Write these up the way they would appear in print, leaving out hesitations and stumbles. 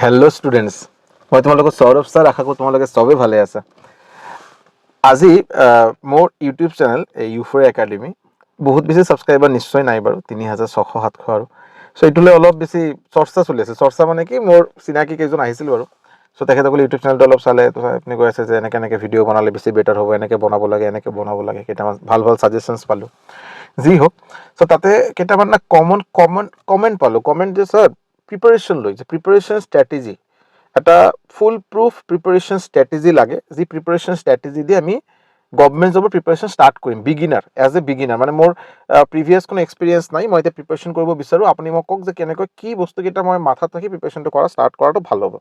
Hello' students, মই তোমালোকক Sourav sir. আশা কৰোঁ তোমালোকে চবেই ভালে আছা। আজি মোৰ ইউটিউব চেনেল ইউ4 একাডেমি বহুত বেছি ছাবস্ক্ৰাইবাৰ নিশ্চয় নাই বাৰু, 3600-700 আৰু চ' এইটোলৈ অলপ বেছি চৰ্চা চলি আছে। চৰ্চা মানে কি, মোৰ চিনাকি কেইজন আহিছিলোঁ আৰু চ' তেখেতসকলে ইউটিউব চেনেলটো অলপ চালে, তো আপুনি কৈ আছে যে এনেকৈ ভিডিঅ' বনালে বেছি বেটাৰ হ'ব, এনেকৈ বনাব লাগে, কেইটামান ভাল ছাজেশ্যনছ পালোঁ। যি হওক, চ' তাতে কেইটামান কমেণ্ট পালোঁ। কমেণ্ট যে ছাৰ প্ৰিপাৰেশ্যন লৈ যে প্ৰিপাৰেশ্যন ষ্ট্ৰেটেজি, এটা ফুল প্ৰুফ প্ৰিপাৰেশ্যন ষ্ট্ৰেটেজি লাগে, যি প্ৰিপাৰেশ্যন ষ্ট্ৰেটেজি দি আমি গভৰ্ণমেণ্ট জবৰ প্ৰিপাৰেশ্যন ষ্টাৰ্ট কৰিম। এজ এ বিগিনাৰ, মানে মোৰ প্ৰিভিয়াছ কোনো এক্সপিৰিয়েঞ্চ নাই, মই এতিয়া প্ৰিপাৰেশ্যন কৰিব বিচাৰোঁ। আপুনি মোক কওক যে কেনেকৈ কি বস্তুকেইটা মই মাথাত ৰাখি প্ৰিপাৰেশ্যনটো ষ্টাৰ্ট কৰাটো ভাল হ'ব।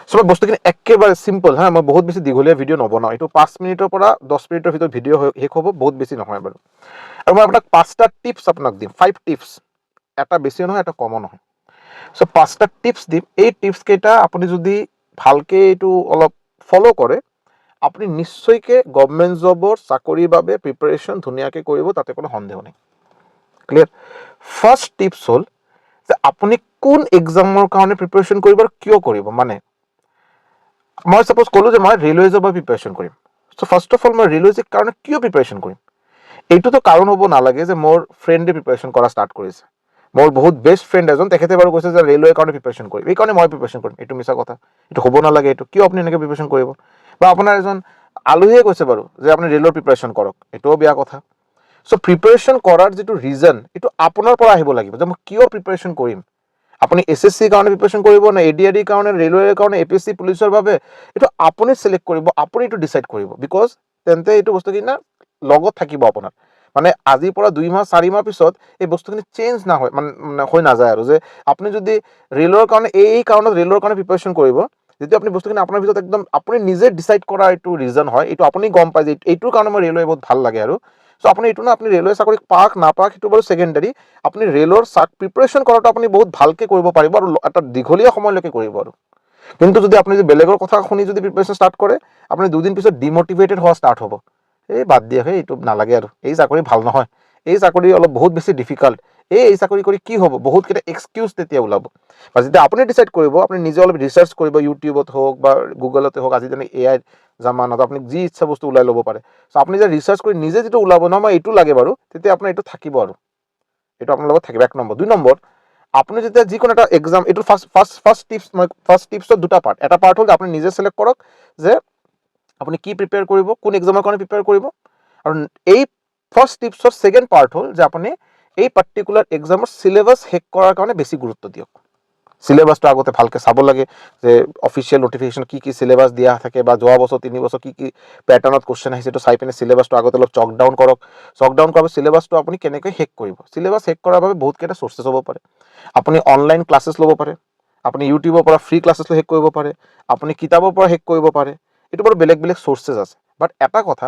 চ' মই বস্তুখিনি একেবাৰে চিম্পল, মই বহুত বেছি দীঘলীয়া ভিডিঅ' নবনাওঁ। এইটো 5 মিনিটৰ পৰা 10 মিনিটৰ ভিতৰত ভিডিঅ' শেষ হ'ব, বহুত বেছি নহয় বাৰু। আৰু মই আপোনাক 5টা টিপছ আপোনাক দিম, 5 টিপছ, এটা বেছি নহয়, এটা কমো নহয়। চ' 5টা টিপছ দিম। এই টিপছ কেইটা আপুনি যদি ভালকৈ এইটো অলপ ফ'ল' কৰে, আপুনি নিশ্চয়কৈ গভৰ্ণমেণ্ট জবৰ চাকৰিৰ বাবে প্ৰিপাৰেশ্যন ধুনীয়াকৈ কৰিব, তাতে কোনো সন্দেহ নাই। ক্লিয়াৰ? ফাৰ্ষ্ট টিপছ হ'ল যে আপুনি কোন এক্সামৰ কাৰণে প্ৰিপাৰেশ্যন কৰিব আৰু কিয় কৰিব। মানে মই ছাপ'জ ক'লোঁ যে মই ৰেলৱে জবৰ প্ৰিপাৰেশ্যন কৰিম। চ' ফাৰ্ষ্ট অফ অল মই ৰেলৱে কাৰণে কিয় প্ৰিপাৰেশ্যন কৰিম, এইটোতো কাৰণ হ'ব নালাগে যে মোৰ ফ্ৰেণ্ডে প্ৰিপাৰেশ্যন কৰা ষ্টাৰ্ট কৰিছে। মোৰ বহুত বেষ্ট ফ্ৰেণ্ড এজন, তেখেতে বাৰু কৈছে যে ৰেলৱেৰ কাৰণে প্ৰিপাৰেশ্যন কৰিম, এইকাৰণে মই প্ৰিপাৰেশ্যন কৰিম। এইটো মিছা কথা, এইটো হ'ব নালাগে। এইটো কিয় আপুনি এনেকৈ প্ৰিপাৰেশ্যন কৰিব? বা আপোনাৰ এজন আলহীয়ে কৈছে বাৰু যে আপুনি ৰেলৰ প্ৰিপাৰেশ্যন কৰক, এইটোও বেয়া কথা। চ' প্ৰিপাৰেশ্যন কৰাৰ যিটো ৰিজন, এইটো আপোনাৰ পৰা আহিব লাগিব যে মই কিয় প্ৰিপাৰেশ্যন কৰিম। আপুনি SSCৰ কাৰণে প্ৰিপাৰেশ্যন কৰিব নে ADREৰ কাৰণে, ৰেলৱেৰ কাৰণে, APSC পুলিচৰ বাবে, এইটো আপুনি চিলেক্ট কৰিব, আপুনি এইটো ডিচাইড কৰিব। বিকজ তেন্তে এইটো বস্তুখিনি লগত থাকিব আপোনাৰ। মানে আজিৰ পৰা 2 মাহ 4 মাহ পিছত এই বস্তুখিনি চেঞ্জ নহয়, মানে হৈ নাযায় আৰু যে আপুনি যদি ৰেলৰ কাৰণে এই কাৰণত ৰেলৰ কাৰণে প্ৰিপাৰেশ্যন কৰিব, যেতিয়া আপুনি বস্তুখিনি আপোনাৰ ভিতৰত একদম আপুনি নিজে ডিচাইড কৰা এইটো ৰিজন হয়, এইটো আপুনি গম পায় যে এইটোৰ কাৰণে মই ৰেলৱে বহুত ভাল লাগে। আৰু চ' আপুনি এইটো আপুনি ৰেলৱে চাকৰি পাওক নাপাওক সেইটো বাৰু ছেকেণ্ডাৰী, আপুনি ৰেলৰ প্ৰিপাৰেশ্যন কৰাটো আপুনি বহুত ভালকৈ কৰিব পাৰিব আৰু এটা দীঘলীয়া সময়লৈকে কৰিব। আৰু কিন্তু যদি আপুনি বেলেগৰ কথা শুনি যদি প্ৰিপাৰেশ্যন ষ্টাৰ্ট কৰে, আপুনি 2 দিন পিছত ডিমটিভেটেড হোৱা ষ্টাৰ্ট হ'ব। এই বাদ দিয়া, এইটো নালাগে আৰু, এই চাকৰি ভাল নহয়, এই চাকৰি অলপ বহুত বেছি ডিফিকাল্ট, এই চাকৰি কৰি কি হ'ব, বহুতকেইটা এক্সকিউজ তেতিয়া ওলাব। বা যেতিয়া আপুনি ডিচাইড কৰিব, আপুনি নিজে অলপ ৰিচাৰ্চ কৰিব, ইউটিউবত হওক বা গুগলতে হওক, আজি যেনে AI জামানত আপুনি যি ইচ্ছা বস্তু ওলাই ল'ব পাৰে। চ' আপুনি যে ৰিচাৰ্চ কৰি নিজে যিটো ওলাব নহয় মই এইটো লাগে বাৰু, তেতিয়া আপোনাৰ এইটো থাকিব আৰু এইটো আপোনাৰ লগত থাকিব। 1 নম্বৰ। 2 নম্বৰ, আপুনি যেতিয়া যিকোনো এটা এক্সাম, এইটো ফাৰ্ষ্ট টিপছৰ 2টা পাৰ্ট। এটা পাৰ্ট হ'ল আপুনি নিজে চিলেক্ট কৰক যে আপুনি কি প্ৰিপেয়াৰ কৰিব, কোন এক্সামৰ কাৰণে প্ৰিপেয়াৰ কৰিব। আৰু এই ফাৰ্ষ্ট টিপছৰ ছেকেণ্ড পাৰ্ট হ'ল যে আপুনি এই পাৰ্টিকুলাৰ এক্সামৰ চিলেবাছ শেষ কৰাৰ কাৰণে বেছি গুৰুত্ব দিয়ক। চিলেবাছটো আগতে ভালকৈ চাব লাগে যে অফিচিয়েল নটিফিকেশ্যন কি চিলেবাছ দিয়া থাকে, বা যোৱা বছৰ 3 বছৰ কি পেটাৰ্ণত কুৱেশ্যন আহিছে, এইটো চাই পিনে চিলেবাছটো আগতে অলপ চক ডাউন কৰক। চক ডাউন কৰাৰ চিলেবাছটো আপুনি কেনেকৈ শেষ কৰিব। চিলেবাছ শেষ কৰাৰ বাবে বহুতকেইটা চ'ৰ্চেছ হ'ব পাৰে। আপুনি অনলাইন ক্লাছেছ ল'ব পাৰে, আপুনি ইউটিউবৰ পৰা ফ্ৰী ক্লাছেছ শেষ কৰিব পাৰে, আপুনি কিতাপৰ পৰা শেষ কৰিব পাৰে। এইটো বাৰু বেলেগ বেলেগ চ'ৰ্চেছ আছে। বাট এটা কথা,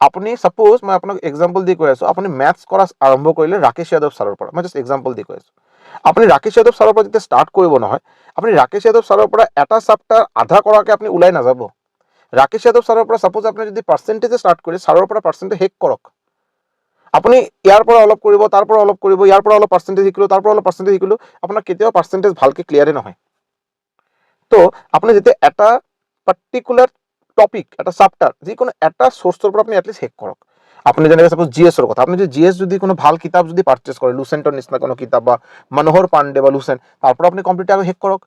আপুনি ছাপ'জ মই আপোনাক এক্সাম্পল দি কৈ আছোঁ, আপুনি মেথছ কৰা আৰম্ভ কৰিলে ৰাকেশ যাদৱ ছাৰৰ পৰা, মই জাষ্ট এক্সাম্পল দি কৈ আছোঁ। আপুনি ৰাকেশ যাদৱ ছাৰৰ পৰা যেতিয়া ষ্টাৰ্ট কৰিব নহয়, আপুনি ৰাকেশ যাদৱ ছাৰৰ পৰা এটা চেপ্টাৰ আধা কৰাকৈ আপুনি ওলাই নাযাব। ৰাকেশ যাদৱ ছাৰৰ পৰা ছাপ'জ আপুনি যদি পাৰ্চেণ্টেজে ষ্টাৰ্ট কৰি ছাৰৰ পৰা পাৰ্চেণ্টেজ শেষ কৰক। আপুনি ইয়াৰ পৰা অলপ কৰিব, তাৰ পৰা অলপ কৰিব, ইয়াৰ পৰা অলপ পাৰ্চেণ্টেজ শিকিলোঁ, তাৰ পৰা অলপ পাৰ্চেণ্টেজ শিকিলোঁ, আপোনাৰ কেতিয়াও পাৰ্চেণ্টেজ ভালকৈ ক্লিয়াৰে নহয়। তো আপুনি যেতিয়া এটা পাৰ্টিকুলাৰ টপিক, এটা চেপ্টাৰ, যিকোনো এটা চ'ৰ্চৰ পৰা আপুনি এটলিষ্ট শেষ কৰক। আপুনি যেনেকৈ ছাপ'জ GSৰ কথা, আপুনি যদি GS যদি কোনো ভাল কিতাপ যদি পাৰ্চেছ কৰে, লুচেণ্টৰ নিচিনা কোনো কিতাপ বা মনোহৰ পাণ্ডে বা লুচেণ্ট, তাৰ পৰা আপুনি কমপ্লিট শেষ কৰক।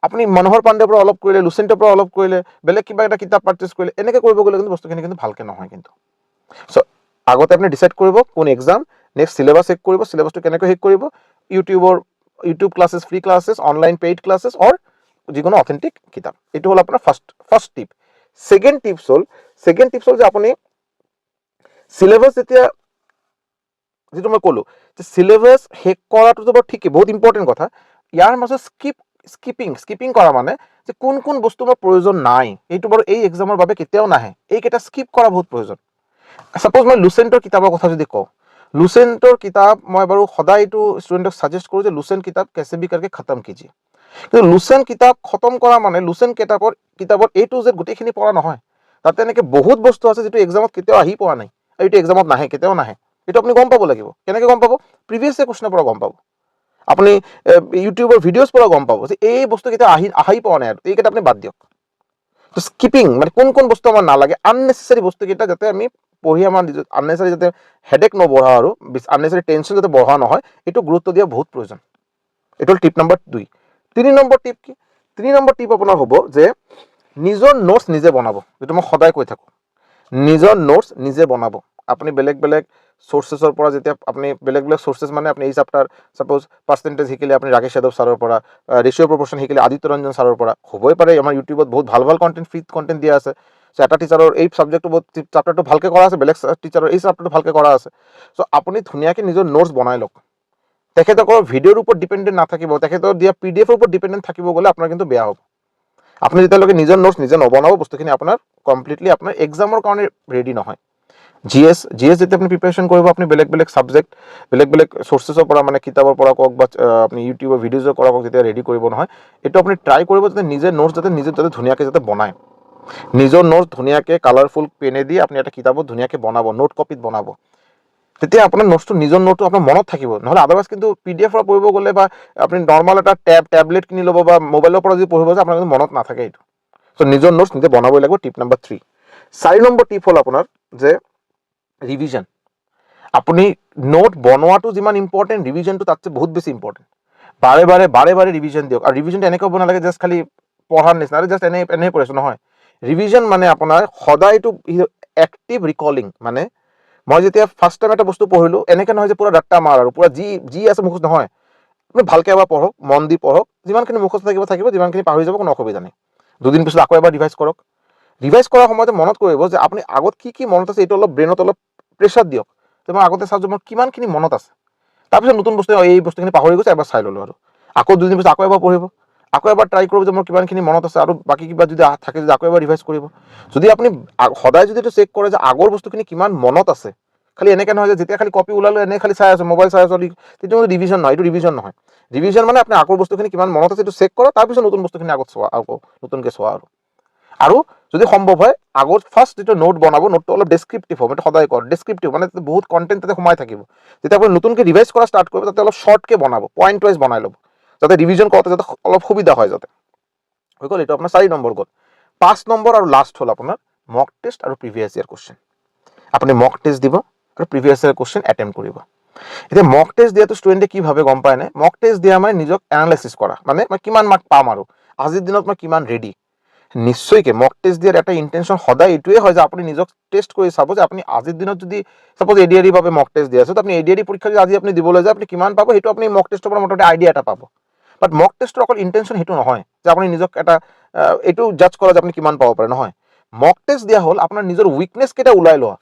আপুনি মনোহৰ পাণ্ডেৰ পৰা অলপ কৰিলে, লুচেণ্টৰ পৰা অলপ কৰিলে, বেলেগ কিবা এটা কিতাপ পাৰ্চেছ কৰিলে, এনেকৈ কৰিব গ'লে কিন্তু বস্তুখিনি কিন্তু ভালকৈ নহয়। কিন্তু চ' আগতে আপুনি ডিচাইড কৰিব কোন এক্সাম, নেক্সট চিলেবাছ শেষ কৰিব, চিলেবাছটো কেনেকৈ শেষ কৰিব, YouTube classes, free classes, online paid classes, or যিকোনো অথেণ্টিক কিতাপ। এইটো হ'ল আপোনাৰ ফাৰ্ষ্ট টিপ। ছেকেণ্ড টিপছ হ'ল যে আপুনি চিলেবাছ যিটো মই ক'লোঁ যে চিলেবাছ শেষ কৰাটোতো বাৰু ঠিকেই, বহুত ইম্পৰ্টেণ্ট কথা। ইয়াৰ মাজত স্কিপিং কৰা মানে যে কোন বস্তু মোৰ প্ৰয়োজন নাই, এইটো বাৰু এই এক্সামৰ বাবে কেতিয়াও নাহে, এইকেইটা স্কিপ কৰা বহুত প্ৰয়োজন। ছাপ'জ মই লুচেণ্টৰ কিতাপৰ কথা যদি কওঁ, লুচেণ্টৰ কিতাপ মই বাৰু সদায় এইটো ষ্টুডেণ্টক ছাজেষ্ট কৰোঁ যে লুচেণ্ট কিতাপ কেছে ভি কৰকে খতম কিজিয়ে। কিন্তু লুচেণ্ট কিতাপ খতম কৰা মানে লুচেণ্ট কিতাপত A to Z গোটেইখিনি পঢ়া নহয়। তাতে এনেকৈ বহুত বস্তু আছে যিটো এক্সামত কেতিয়াও আহি পোৱা নাই, এইটো এক্সামত নাহে, কেতিয়াও নাহে। এইটো আপুনি গম পাব লাগিব। কেনেকৈ গম পাব? প্ৰিভিয়াছ ইয়েৰ কুৱেশ্যনৰ পৰা গম পাব। আপুনি ইউটিউবৰ ভিডিঅ'জ পৰা গম পাব যে এই বস্তুকেইটা আহি পোৱা নাই আৰু এইকেইটা আপুনি বাদ দিয়ক। তো স্কিপিং মানে কোন বস্তু আমাৰ নালাগে, আননেচেচাৰী বস্তুকেইটা যাতে আমি পঢ়ি আমাৰ আননেচেচাৰী যাতে হেডেক নবঢ়া আৰু আননেচেচাৰী টেনশ্যন যাতে বঢ়া নহয়, এইটো গুৰুত্ব দিয়া বহুত প্ৰয়োজন। এইটো হ'ল টিপ নম্বৰ 2। 3 নম্বৰ টিপ কি? 3 নম্বৰ টিপ আপোনাৰ হ'ব যে নিজৰ নোটছ নিজে বনাব, যিটো মই সদায় কৈ থাকোঁ। নিজৰ নোটছ নিজে বনাব। আপুনি বেলেগ চ'ৰ্চেছৰ পৰা যেতিয়া আপুনি বেলেগ চ'ৰ্চেছ মানে আপুনি এই চেপ্টাৰ ছাপ'জ পাৰ্চেণ্টেজ শিকিলে আপুনি ৰাকেশ যাদৱ ছাৰৰ পৰা, ৰেচিঅ' প্ৰপৰ্শ্যন শিকিলে আদিত্য ৰঞ্জন ছাৰৰ পৰা, হ'বই পাৰে আমাৰ ইউটিউবত বহুত ভাল কণ্টেণ্ট, ফ্ৰী কণ্টেণ্ট দিয়া আছে। চ' এটা টিচাৰৰ এই ছাবজেক্টটো চেপ্টাৰটো ভালকৈ কৰা আছে, বেলেগ টিচাৰৰ এই চেপ্টাৰটো ভালকৈ কৰা আছে। চ' আপুনি ধুনীয়াকৈ নিজৰ নোটছ বনাই লওক। তেখেতসকলৰ ভিডিঅ'ৰ ওপৰত ডিপেণ্ডেণ্ট নাথাকিব, তেখেতৰ দিয়া PDFৰ ওপৰত ডিপেণ্ডেণ্ট থাকিব গ'লে আপোনাৰ কিন্তু বেয়া হ'ব। আপুনি যেতিয়ালৈকে নিজৰ নোটছ নিজে নবনাব, বস্তুখিনি আপোনাৰ কমপ্লিটলি আপোনাৰ এক্সামৰ কাৰণে ৰেডি নহয়। GS যেতিয়া আপুনি প্ৰিপাৰেশ্যন কৰিব, আপুনি বেলেগ ছাবজেক্ট বেলেগ চ'ৰ্চেছৰ পৰা মানে কিতাপৰ পৰা কওক বা আপুনি ইউটিউবৰ ভিডিঅ'জৰ পৰা কওক, যেতিয়া ৰেডি কৰিব নহয়, এইটো আপুনি ট্ৰাই কৰিব যাতে নিজে নোটছ যাতে ধুনীয়াকৈ যাতে বনায়। নিজৰ নোটছ ধুনীয়াকৈ কালাৰফুল পেনেদি আপুনি এটা কিতাপত ধুনীয়াকৈ বনাব, নোট কপিত বনাব। তেতিয়া আপোনাৰ নোটছটো নিজৰ নোটটো আপোনাৰ মনত থাকিব। নহ'লে আদাৰৱাইজ কিন্তু PDF পৰা পঢ়িব গ'লে বা আপুনি নৰ্মেল এটা টেবলেট কিনি ল'ব বা মোবাইলৰ পৰা যদি পঢ়িব যায়, আপোনাৰ কিন্তু মনত নাথাকে এইটো। চ' নিজৰ নোটছ নিজে বনাবই লাগিব। টিপ নম্বৰ 3। 4 নম্বৰ টিপ হ'ল আপোনাৰ যে ৰিভিজন। আপুনি নোট বনোৱাটো যিমান ইম্পৰ্টেণ্ট, ৰিভিজনটো তাতছে বহুত বেছি ইম্পৰ্টেণ্ট। বাৰে বাৰে ৰিভিজন দিয়ক। আৰু ৰিভিজনটো এনেকৈ হ'ব নালাগে জাষ্ট খালি পঢ়াৰ নিচিনা, আৰু জাষ্ট এনেই পঢ়িছোঁ নহয়। ৰিভিজন মানে আপোনাৰ সদায়টো এক্টিভ ৰিকলিং। মানে মই যেতিয়া ফাৰ্ষ্ট টাইম এটা বস্তু পঢ়িলোঁ, এনেকৈ নহয় যে পুৰা ডাট্টা মাৰ আৰু পুৰা যি আছে মুখস্থ নহয়। আপুনি ভালকৈ এবাৰ পঢ়ক, মন দি পঢ়ক, যিমানখিনি মুখস্থ থাকিব, যিমানখিনি পাহৰি যাব কোনো অসুবিধা নাই। 2 দিন পিছত আকৌ এবাৰ ৰিভাইজ কৰক। ৰিভাইজ কৰাৰ সময়তে মনত কৰিব যে আপুনি আগত কি মনত আছে, এইটো অলপ ব্ৰেইনত অলপ প্ৰেছাৰ দিয়ক যে মই আগতে চাওঁ যে মোৰ কিমানখিনি মনত আছে। তাৰপিছত নতুন বস্তু এই বস্তুখিনি পাহৰি গৈছে, এবাৰ চাই ল'লোঁ আৰু আকৌ 2 দিন পিছত আকৌ এবাৰ পঢ়িব, আকৌ এবাৰ ট্ৰাই কৰিব যে মোৰ কিমানখিনি মনত আছে, আৰু বাকী কিবা যদি থাকে যদি আকৌ এবাৰ ৰিভাইজ কৰিব। যদি আপুনি সদায় যদি এইটো চেক কৰে যে আগৰ বস্তুখিনি কিমান মনত আছে, খালি এনেকৈ নহয় যে যেতিয়া খালি কপি ওলালোঁ এনেই খালি চাই আছোঁ, মোবাইল চাই আছোঁ, তেতিয়া ৰিভিজন নহয়। এইটো ৰিভিজন নহয়। ৰিভিজন মানে আপুনি আগৰ বস্তুখিনি কিমান মনত আছে এইটো চেক কৰা, তাৰপিছত নতুন বস্তুখিনি আগত চোৱা, আকৌ নতুনকৈ চোৱা। আৰু যদি সম্ভৱ হয় আগত ফাৰ্ষ্ট যিটো নোট বনাব, নোটটো অলপ ডেছক্ৰিপটিভ হ'ব। এইটো সদায় কয় ডেছক্ৰিপটিভ, মানে বহুত কণ্টেণ্ট তাতে সোমাই থাকিব। যেতিয়া আপুনি নতুনকৈ ৰিভাইজ কৰা ষ্টাৰ্ট কৰিব, তাতে অলপ শ্বৰ্টকৈ বনাব, পইণ্ট ৱাইজ বনাই ল'ব, যাতে ৰিভিজন কৰোঁতে যাতে অলপ সুবিধা হয় যাতে। হৈ গ'ল, এইটো আপোনাৰ 4 নম্বৰ গ'ল। 5 নম্বৰ আৰু লাষ্ট হ'ল আপোনাৰ মক টেষ্ট আৰু প্ৰিভিয়াছ ইয়াৰ কুৱেশ্যন। আপুনি মক টেষ্ট দিব আৰু প্ৰিভিয়াছ ইয়াৰ কুৱেশ্যন এটেম্প কৰিব। এতিয়া মক টেষ্ট দিয়াটো ষ্টুডেণ্টে কি ভাবে গম পায় নে? মক টেষ্ট দিয়া মানে নিজক এনালাইচিছ কৰা, মানে মই কিমান মাৰ্ক পাম আৰু আজিৰ দিনত মই কিমান ৰেডি। নিশ্চয়কৈ মক টেষ্ট দিয়াৰ এটা ইণ্টেনশ্যন সদায় এইটোৱে হয় যে আপুনি নিজক টেষ্ট কৰি চাব যে আপুনি আজিৰ দিনত যদি ছাপ'জ ADRE বাবে মক টেষ্ট দি আছে, তো আপুনি ADRE পৰীক্ষা যদি আজি আপুনি দিবলৈ যায়, আপুনি কিমান পাব সেইটো আপুনি মক টেষ্টৰ পৰা মোটামুটি আইডিয়া এটা পাব। বাট মক টেষ্টৰ অকল ইণ্টেনশ্যন সেইটো নহয় যে আপুনি নিজক এটা এইটো জাজ কৰা যে আপুনি কিমান পাব পাৰে, নহয়। মক টেষ্ট দিয়া হ'ল আপোনাৰ নিজৰ উইকনেছ কেইটা ওলাই লোৱা,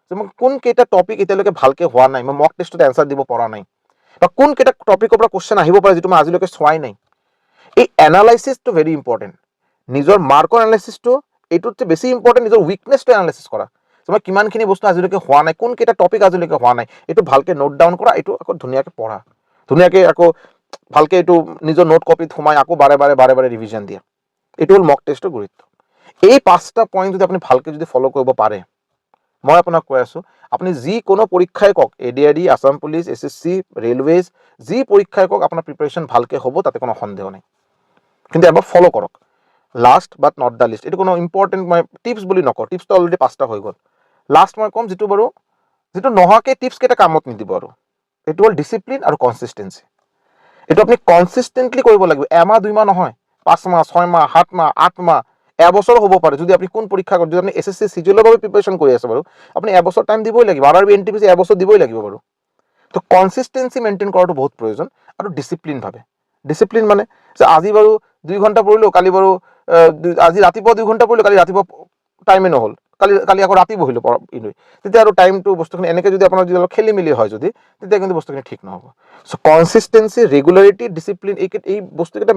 যে মই কোনকেইটা টপিক এতিয়ালৈকে ভালকৈ হোৱা নাই, মই মক টেষ্টত এনচাৰ দিব পৰা নাই, বা কোনকেইটা টপিকৰ পৰা কুৱেশ্যন আহিব পাৰে যিটো মই আজিলৈকে চোৱাই নাই। এই এনালাইচিছটো ভেৰি ইম্পৰ্টেণ্ট। নিজৰ মাৰ্কৰ এনালাইচিছটো এইটোতকৈ বেছি ইম্পৰ্টেণ্ট নিজৰ উইকনেছটো এনালাইচিছ কৰা, যে মই কিমানখিনি বস্তু আজিলৈকে হোৱা নাই, কোনকেইটা টপিক আজিলৈকে হোৱা নাই, এইটো ভালকৈ নোট ডাউন কৰা, এইটো আকৌ ধুনীয়াকৈ পঢ়া, ধুনীয়াকৈ আকৌ ভালকৈ এইটো নিজৰ নোট কপিত সোমাই আকৌ বাৰে বাৰে ৰিভিজন দিয়া। এইটো হ'ল মক টেষ্টৰ গুৰুত্ব। এই 5টা পইণ্ট যদি আপুনি ভালকৈ যদি ফ'ল' কৰিব পাৰে, মই আপোনাক কৈ আছোঁ আপুনি যিকোনো পৰীক্ষাই কওক, ADRE, Assam police, SSC, railways, যি পৰীক্ষাই কওক আপোনাৰ প্ৰিপাৰেশ্যন ভালকৈ হ'ব, তাতে কোনো সন্দেহ নাই। কিন্তু এবাৰ ফ'ল' কৰক। Last but not the least, এইটো কোনো ইম্পৰ্টেণ্ট মই টিপছ বুলি নকওঁ, টিপছটো অলৰেডি 5টা হৈ গ'ল। লাষ্ট মই ক'ম যিটো নোহোৱাকৈ টিপছকেইটা কামত নিদিব, আৰু এইটো হ'ল ডিচিপ্লিন আৰু কনচিষ্টেঞ্চি। এইটো আপুনি কনচিষ্টেণ্টলি কৰিব লাগিব, এমাহ 2 মাহ নহয়, 5 মাহ 6 মাহ 7 মাহ 8 মাহ, এবছৰ হ'ব পাৰে। যদি আপুনি কোন পৰীক্ষা কৰে, যদি আপুনি SSC CGLৰ বাবে প্ৰিপাৰেশ্যন কৰি আছে বাৰু, আপুনি এবছৰ টাইম দিবই লাগিব, RRB NTPC এবছৰ দিবই লাগিব বাৰু। তো কনচিষ্টেঞ্চি মেইনটেইন কৰাটো বহুত প্ৰয়োজন, আৰু ডিচিপ্লিনভাৱে। ডিচিপ্লিন মানে যে আজি বাৰু 2 ঘণ্টা পঢ়িলোঁ, কালি বাৰু আজি ৰাতিপুৱা 2 ঘণ্টা পঢ়িলোঁ, কালি ৰাতিপুৱা টাইমে নহ'ল, কালি আকৌ ৰাতি বহিলোঁ তেতিয়া আৰু টাইমটো বস্তুখিনি এনেকৈ যদি আপোনাৰ যদি অলপ খেলি মেলি হয় যদি, তেতিয়া কিন্তু বস্তুখিনি ঠিক নহ'ব। চ' কনচিষ্টেঞ্চি, ৰেগুলাৰিটি, ডিচিপ্লিন, এই বস্তুকেইটা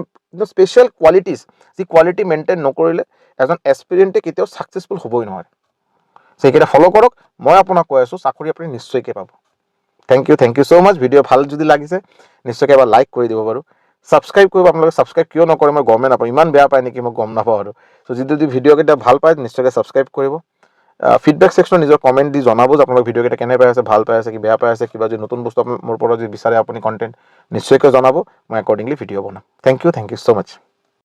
স্পেচিয়েল কোৱালিটিজ, যি কোৱালিটি মেইনটেইন নকৰিলে এজন এছপিৰেণ্টে কেতিয়াও ছাকচেছফুল হ'বই নোৱাৰে। চ' এইকেইটা ফ'ল' কৰক, মই আপোনাক কৈ আছোঁ চাকৰি আপুনি নিশ্চয়কৈ পাব। Thank you so' much. Video' ভাল যদি লাগিছে নিশ্চয়কৈ এবাৰ লাইক কৰি দিব বাৰু। ছাবস্ক্ৰাইব কৰিব, আপোনালোকে ছাবস্ক্ৰাইব কিয় নকৰে মই গমেই নাপাওঁ, ইমান বেয়া পায় নেকি মই গম নাপাওঁ আৰু। চ' যদি ভিডিঅ'কেইটা ভাল পায় নিশ্চয়কৈ ছাবস্ক্ৰাইব কৰিব। ফিডবেক ছেকশ্যনত নিজৰ কমেণ্ট দি জনাব যে আপোনালোক ভিডিঅ'কেইটা কেনে পাই আছে, ভাল পাই আছে, কি বেয়া পাই আছে, কিবা যদি নতুন বস্তু মোৰ পৰা যদি বিচাৰে আপুনি কণ্টেণ্ট নিশ্চয়কৈ জনাব, মই একৰ্ডিংলি ভিডিঅ' বনাম। Thank you so' much.